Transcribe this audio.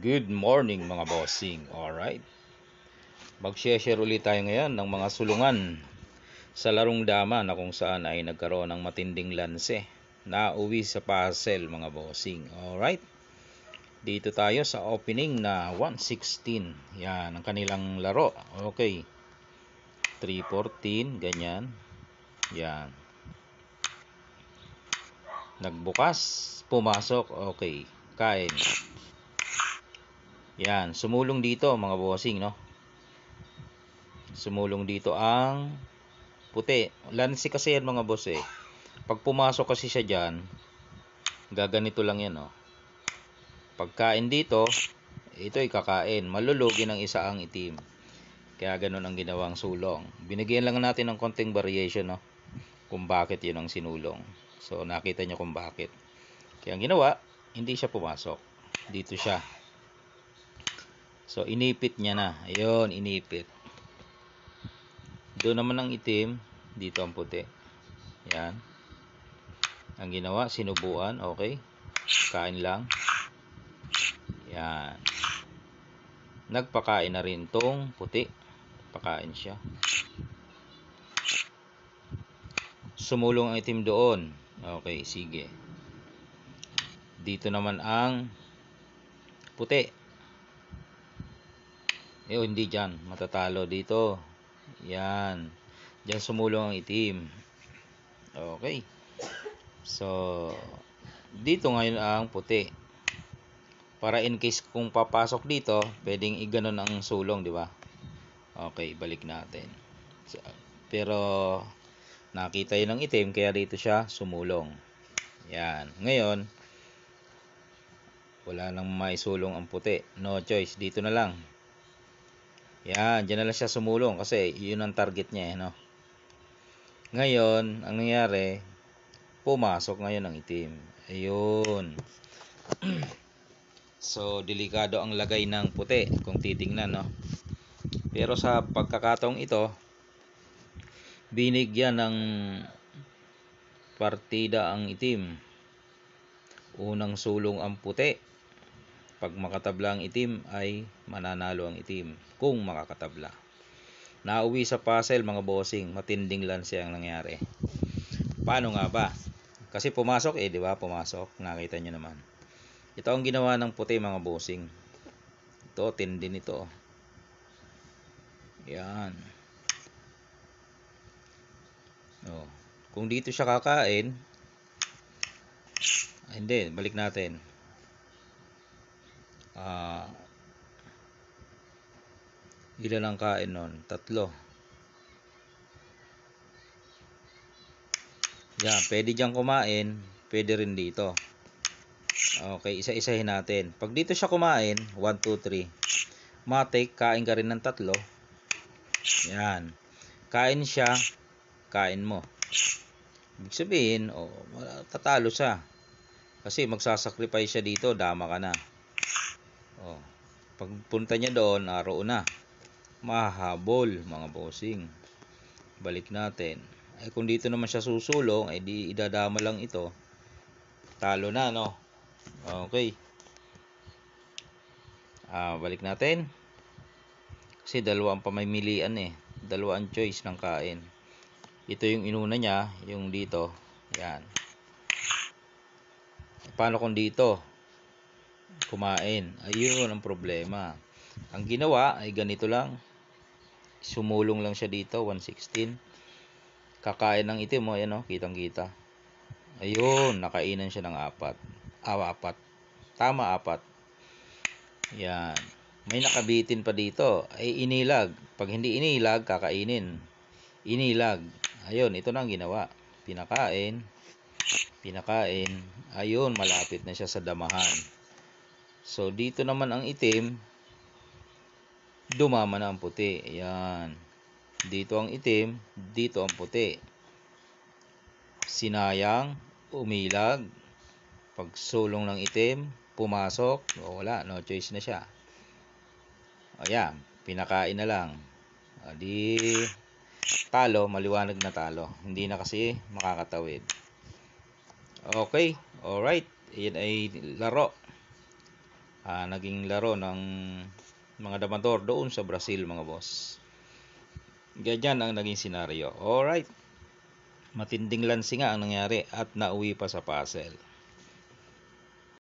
Good morning mga bossing. Alright. Mag-share ulit tayo ngayon ng mga sulungan sa larong dama na kung saan ay nagkaroon ng matinding lanse na uwi sa puzzle mga bossing. Alright. Dito tayo sa opening na 116. Yan ang kanilang laro. Okay. 314. Ganyan. Yan. Nagbukas. Pumasok. Okay. Kain. Yan, sumulong dito mga bossing, no? Sumulong dito ang puti. Lansi kasi yan mga boss eh. Pag pumasok kasi siya dyan, gaganito lang yan, no? Pagkain dito, ito ay kakain. Malulugi ng isa ang itim. Kaya ganun ang ginawang sulong. Binigyan lang natin ng konting variation, no? Kung bakit yun ang sinulong. So, nakita nyo kung bakit. Kaya ang ginawa, hindi siya pumasok. Dito siya. So, inipit niya na. Ayun, inipit. Doon naman ang itim. Dito ang puti. Yan. Ang ginawa, sinubuan. Okay. Kain lang. Yan. Nagpakain na rin tong puti. Pakain siya. Sumulong ang itim doon. Okay, sige. Dito naman ang puti. Hindi dyan. Matatalo dito. Yan. Dyan sumulong ang itim. Okay. So, dito ngayon ang puti. Para in case kung papasok dito, pwedeng iganon ang sulong, di ba? Okay, balik natin. So, pero, nakita yun ng itim, kaya dito siya sumulong. Yan. Ngayon, wala nang maisulong ang puti. No choice. Dito na lang. Yan, dyan na lang siya sumulong kasi yun ang target niya, no? Ngayon, ang nangyari, pumasok ngayon ang itim. Ayun. So, delikado ang lagay ng puti kung titingnan, no? Pero sa pagkakataong ito, binigyan ng partida ang itim. Unang sulong ang puti. Pag makatabla ang itim ay mananalo ang itim kung makakatabla. Nauwi sa puzzle mga bossing, matinding lanse ang nangyari. Paano nga ba? Kasi pumasok di ba? Pumasok, nakita nyo naman. Ito ang ginawa ng puti mga bossing. Ito, tindi nito. Yan. Oh. Kung dito siya kakain, hindi, balik natin. Ilan ang kain nun? 3. Yan, pwede dyan kumain, pwede rin dito. Okay, isa-isahin natin. Pag dito siya kumain, 1, 2, 3. Matik, kain ka rin ng 3. Yan. Kain siya, kain mo. Ibig sabihin, tatalo siya. Kasi magsasacrifice siya dito, dama ka na. Pagpunta niya doon, araw na. Mahabol, mga bossing. Balik natin. Kung dito naman siya susulong, di idadama lang ito. Talo na, no? Okay. Balik natin. Kasi dalawa ang pamimilian dalawa ang choice ng kain. Ito yung inuna niya, yung dito. Yan. Paano kung dito kumain? Ayun ang problema. Ang ginawa ay ganito lang. Sumulong lang siya dito, 116. Kakain ng itim mo, ayan kitang kita. Ayun, nakainan siya ng 4. 4. Tama, 4. Yan. May nakabitin pa dito. Inilag. Pag hindi inilag, kakainin. Inilag. Ayun, ito na ang ginawa. Pinakain. Ayun, malapit na siya sa damahan. So, dito naman ang itim. Dumama na ang puti. Ayan. Dito ang itim. Dito ang puti. Sinayang. Umilag. Pagsulong ng itim. Pumasok. Wala. No choice na siya. Ayan. Pinakain na lang. Di talo. Maliwanag na talo. Hindi na kasi makakatawid. Okay. Alright. Ayan ay laro. naging laro ng mga Damador doon sa Brazil, mga boss. Ganyan ang naging senaryo. Alright, matinding lansi nga ang nangyari at nauwi pa sa puzzle.